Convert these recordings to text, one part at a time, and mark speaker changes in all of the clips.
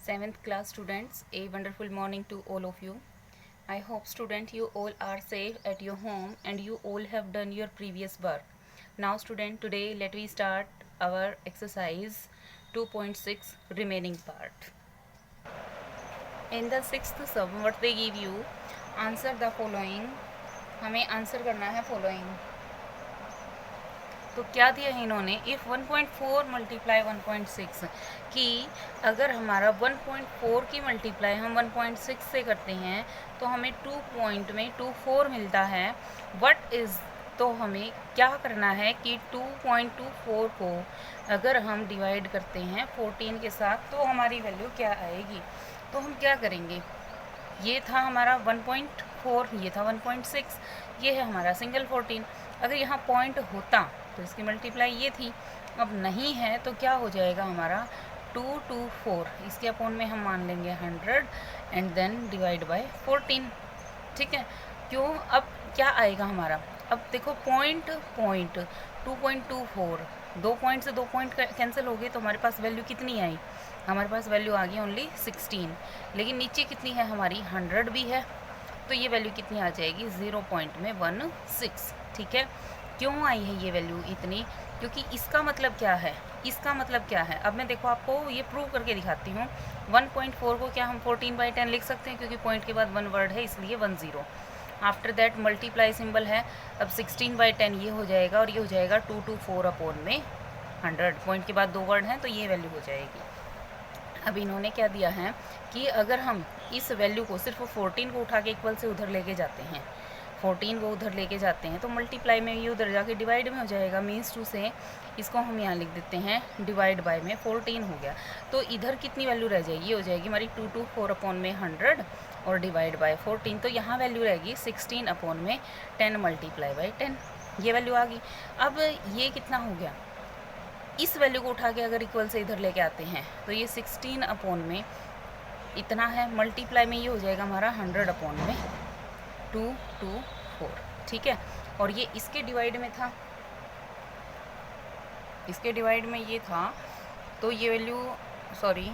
Speaker 1: 7th class students, a wonderful morning to all of you. I hope student you all are safe at your home and you all have done your previous work. Now student, today let we start our exercise 2.6 remaining part. In the sixth sum, what they give you, answer the following. हमें answer करना है following. तो क्या दिया है इन्होंने, if 1.4 multiply 1.6, कि अगर हमारा 1.4 की मल्टीप्लाई हम 1.6 से करते हैं तो हमें 2 पॉइंट में 24 मिलता है. वट इज़, तो हमें क्या करना है कि 2.24 को अगर हम डिवाइड करते हैं 14 के साथ तो हमारी वैल्यू क्या आएगी. तो हम क्या करेंगे, ये था हमारा 1.4, ये था 1.6, ये है हमारा सिंगल 14. अगर यहाँ पॉइंट होता तो इसकी मल्टीप्लाई ये थी, अब नहीं है तो क्या हो जाएगा हमारा 2 to 4, इसके अपॉन में हम मान लेंगे 100 एंड देन डिवाइड बाय 14. ठीक है, क्यों, अब क्या आएगा हमारा, अब देखो पॉइंट 2.24, 2 पॉइंट से 2 पॉइंट कैंसिल हो गए तो हमारे पास वैल्यू कितनी आई, हमारे पास वैल्यू आ गई ओनली 16. लेकिन नीचे कितनी है हमारी 100 भी है, तो ये वैल्यू कितनी आ जाएगी 0.16. ठीक है, क्यों आई है ये वैल्यू इतनी, क्योंकि इसका मतलब क्या है, इसका मतलब क्या है, अब मैं देखो आपको ये प्रूव करके दिखाती हूँ. 1.4 को क्या हम 14/10 लिख सकते हैं, क्योंकि पॉइंट के बाद 1 वर्ड है इसलिए 10. आफ्टर दैट मल्टीप्लाई सिंबल है, अब 16/10 ये हो जाएगा और ये हो जाएगा 2 to 4 अपॉन में 100. पॉइंट के बाद 2 वर्ड हैं तो ये वैल्यू हो जाएगी. अब इन्होंने क्या दिया है कि अगर हम इस वैल्यू को सिर्फ 14 को उठा के इक्वल से उधर लेके जाते हैं, 14 को उधर लेके जाते हैं तो मल्टीप्लाई में ये उधर जाके डिवाइड में हो जाएगा. मीन्स टू से इसको हम यहाँ लिख देते हैं डिवाइड बाय में 14 हो गया, तो इधर कितनी वैल्यू रह जाएगी, ये हो जाएगी हमारी 2 to 4 अपॉन में 100 और डिवाइड बाय 14. तो यहाँ वैल्यू रहेगी 16 अपॉन में 10 मल्टीप्लाई बाय 10, ये वैल्यू आ गई. अब ये कितना हो गया, इस वैल्यू को उठा के अगर इक्वल से इधर लेके आते हैं तो ये 16 अपॉन में इतना है, मल्टीप्लाई में ये हो जाएगा हमारा 100 अपॉन में 2 to 4. ठीक है, और ये इसके डिवाइड में था, इसके डिवाइड में ये था, तो ये वैल्यू, सॉरी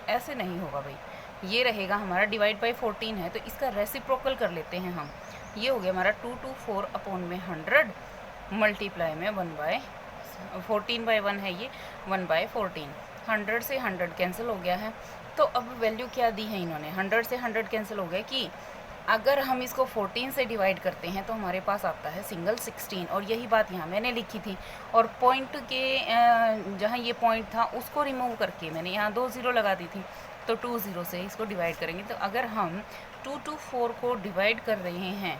Speaker 1: ऐसे नहीं होगा भाई, ये रहेगा हमारा डिवाइड बाय 14 है तो इसका रेसिप्रोकल कर लेते हैं हम. ये हो गया हमारा 2 to 4 अपॉन में 100 मल्टीप्लाई में 14/1 है ये 1/14. 100 से 100 कैंसिल हो गया है, तो अब वैल्यू क्या दी है इन्होंने, 100 से 100 कैंसिल हो गया कि अगर हम इसको 14 से डिवाइड करते हैं तो हमारे पास आता है सिंगल 16. और यही बात यहाँ मैंने लिखी थी, और पॉइंट के जहाँ ये पॉइंट था उसको रिमूव करके मैंने यहाँ 2 0 लगा दी थी, तो 2 0 से इसको डिवाइड करेंगे. तो अगर हम 2 to 4 को डिवाइड कर रहे हैं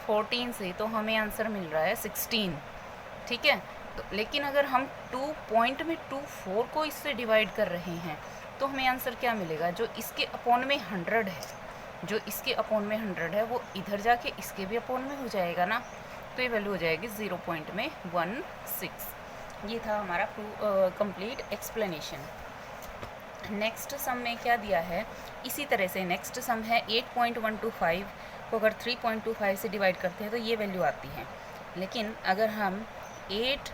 Speaker 1: 14 से तो हमें आंसर मिल रहा है 16. ठीक है, तो लेकिन अगर हम 2.24 को इससे डिवाइड कर रहे हैं तो हमें आंसर क्या मिलेगा, जो इसके अपॉन में 100 है, जो इसके अपॉन में 100 है वो इधर जाके इसके भी अपॉन में हो जाएगा ना, तो ये वैल्यू हो जाएगी 0.16. ये था हमारा कंप्लीट एक्सप्लेनेशन. नेक्स्ट सम में क्या दिया है, इसी तरह से नेक्स्ट सम है 8.125 को अगर 3.25 से डिवाइड करते हैं तो ये वैल्यू आती है. लेकिन अगर हम 8,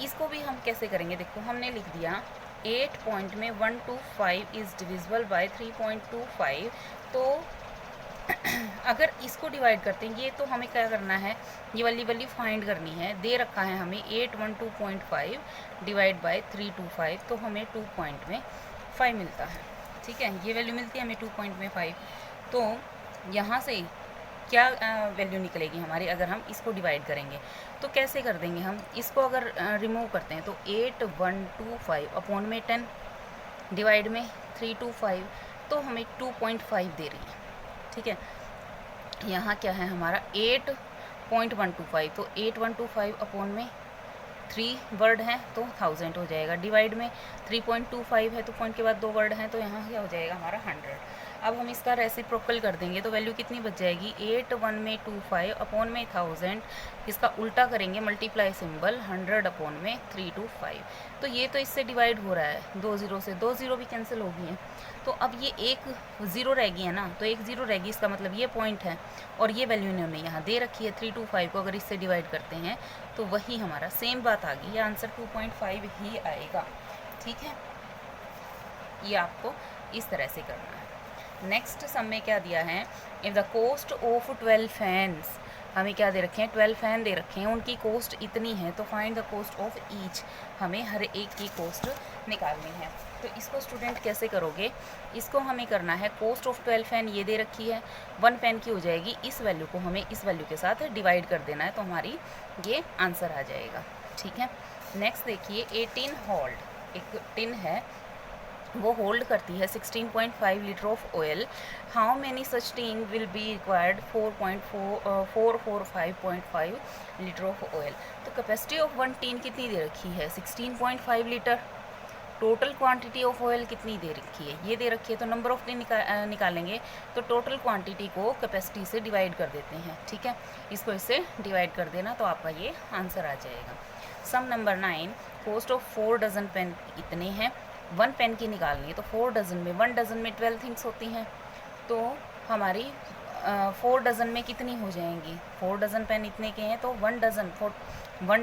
Speaker 1: इसको भी हम कैसे करेंगे, देखो हमने लिख दिया 8.125 इज़ डिविजिबल बाय 3.25, तो अगर इसको डिवाइड करते हैं, ये तो हमें क्या करना है, ये वाली वैल्यू फाइंड करनी है. दे रखा है हमें 812.5 डिवाइड बाय 325, तो हमें 2.5 मिलता है. ठीक है, ये वैल्यू मिलती है हमें 2.5. तो यहाँ से क्या वैल्यू निकलेगी हमारी अगर हम इसको डिवाइड करेंगे, तो कैसे कर देंगे हम इसको, अगर रिमूव करते हैं तो 8125 अपॉन में 10 डिवाइड में 325, तो हमें 2.5 दे रही है. ठीक है, यहाँ क्या है हमारा 8.125, तो 8125 अपॉन में 3 वर्ड हैं तो 1000 हो जाएगा. डिवाइड में 3.25 है तो पॉइंट के बाद 2 वर्ड हैं तो यहाँ क्या हो जाएगा हमारा 100. अब हम इसका रेसिप्रोकल कर देंगे तो वैल्यू कितनी बच जाएगी, 81 में 25 अपॉन में 1000, इसका उल्टा करेंगे मल्टीप्लाई सिंबल 100 अपॉन में 325. तो ये तो इससे डिवाइड हो रहा है 2 0 से, 2 0 भी कैंसिल हो गई हैं, तो अब ये एक 0 रह गई है ना, तो एक 0 रहेगी, इसका मतलब ये पॉइंट है और ये वैल्यू इन्होंने यहाँ दे रखी है 325 को अगर इससे डिवाइड करते हैं तो वही हमारा सेम बात आ गई, ये आंसर 2.5 ही आएगा. ठीक है, ये आपको इस तरह से करना है। नेक्स्ट सम में क्या दिया है, if the cost of 12 fans, हमें क्या दे रखे हैं, 12 फैन दे रखे हैं, उनकी कॉस्ट इतनी है, तो find the cost of each, हमें हर एक की कॉस्ट निकालनी है। तो इसको स्टूडेंट कैसे करोगे, इसको हमें करना है, कॉस्ट ऑफ 12 फैन ये दे रखी है, 1 फैन की हो जाएगी, इस वैल्यू को हमें इस वैल्यू के साथ डिवाइड कर देना है, तो हमारी ये आंसर आ जाएगा। ठीक है। नेक्स्ट देखिए, 18 होल्ड, एक टिन है, वो होल्ड करती है 16.5 litre of oil, how many such tin will be required 445.5 litre of oil. तो कैपेसिटी ऑफ 1 टिन कितनी दे रखी है, 16.5 litre. Total quantity of oil कितनी दे रखी है, ये दे रखी है, तो नंबर ऑफ टिन निकालेंगे, तो टोटल क्वांटिटी को कैपेसिटी से डिवाइड कर देते हैं। ठीक है, इसको इससे डिवाइड कर देना, तो आपका ये आंसर आ जाएगा। Sum number 9, cost of 4 dozen pen इतने हैं, 1 पेन की निकालनी है, तो 4 डजन में, 1 डजन में 12 थिंग्स होती हैं, तो हमारी 4 डजन में कितनी हो जाएंगी, 4 डजन पेन इतने के हैं, तो 1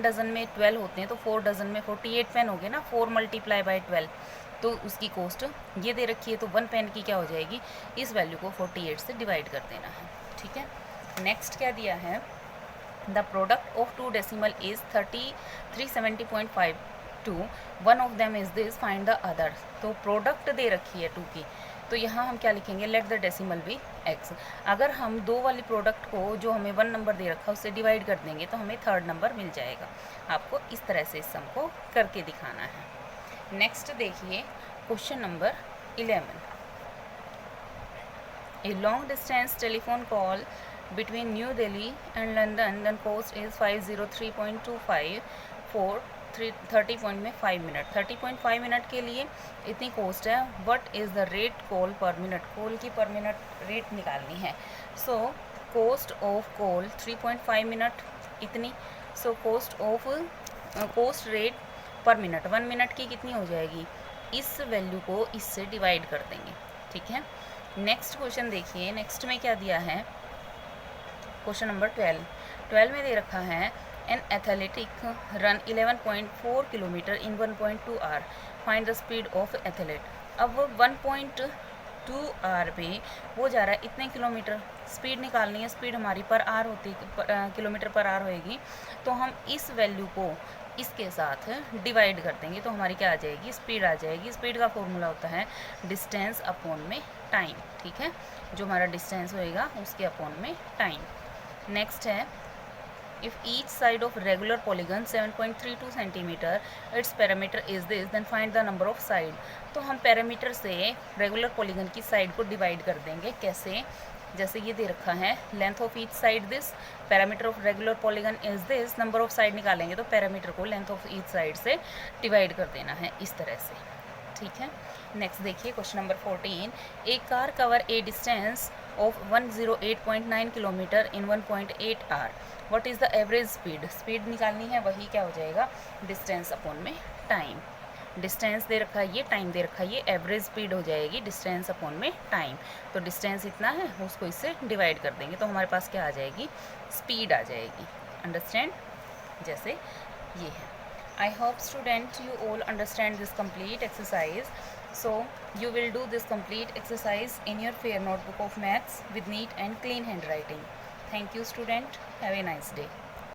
Speaker 1: डजन में 12 होते हैं, तो 4 डजन में 48 पेन हो गए ना, 4 × 12, तो उसकी कॉस्ट ये दे रखी है, तो 1 पेन की क्या हो जाएगी, इस वैल्यू को 48 से डिवाइड कर देना है। ठीक है। नेक्स्ट क्या दिया है, the product of 2 decimal is 370.52, one of them is this, find the other. तो प्रोडक्ट दे रखी है 2 की, तो यहाँ हम क्या लिखेंगे, let the decimal be x। अगर हम 2 वाली प्रोडक्ट को, जो हमें 1 नंबर दे रखा है, उससे डिवाइड कर देंगे, तो हमें 3rd नंबर मिल जाएगा। आपको इस तरह से इस सम को करके दिखाना है। नेक्स्ट देखिए, question number 11, a long distance telephone call between New Delhi and London, then cost is 503.25 for 30.5 minute. 30.5 minute के लिए इतनी कॉस्ट है। What is the rate call per minute, call की पर मिनट रेट निकालनी है। So cost of call 3.5 minute इतनी, so cost rate per minute 1 minute की कितनी हो जाएगी, इस वैल्यू को इससे डिवाइड कर देंगे। ठीक है। नेक्स्ट क्वेश्चन देखिए, नेक्स्ट में क्या दिया है, क्वेश्चन नंबर 12 में दे रखा है, an athletic run 11.4 kilometre in 1.2 hour, find the speed of athlete. अब 1.2 आवर पे वो जा रहा है इतने किलोमीटर, स्पीड निकालनी है, स्पीड हमारी पर आवर होती, किलोमीटर पर आवर होएगी, तो हम इस वैल्यू को इसके साथ डिवाइड कर देंगे, तो हमारी क्या आ जाएगी, स्पीड आ जाएगी। स्पीड का फॉर्मूला होता है डिस्टेंस अपॉन में टाइम। ठीक है, जो हमारा डिस्टेंस होएगा उसके अपॉन में टाइम। नेक्स्ट है, if each side of regular polygon 7.32 centimetre, its parameter is this, then find the number of side. तो हम पैरामीटर से रेगुलर पॉलीगन की साइड को डिवाइड कर देंगे। कैसे, जैसे ये दे रखा है, length of each side this, parameter of regular polygon is this, number of side निकालेंगे, तो पैरामीटर को लेंथ ऑफ ईच साइड से डिवाइड कर देना है इस तरह से। ठीक है। नेक्स्ट देखिए, question number 14, a car cover a distance of 108.9 kilometre in 1.8 hour, what is the average speed. Speed निकालनी है, वही क्या हो जाएगा, डिस्टेंस अपॉन में टाइम। डिस्टेंस दे रखा है, ये टाइम दे रखा है, ये एवरेज स्पीड हो जाएगी डिस्टेंस अपॉन में टाइम। तो डिस्टेंस इतना है, उसको इससे डिवाइड कर देंगे, तो हमारे पास क्या आ जाएगी, स्पीड आ जाएगी। अंडरस्टैंड, जैसे ये है। I hope student you all understand this complete exercise. So you will do this complete exercise in your fair notebook of maths with neat and clean handwriting. Thank you student. Have a nice day.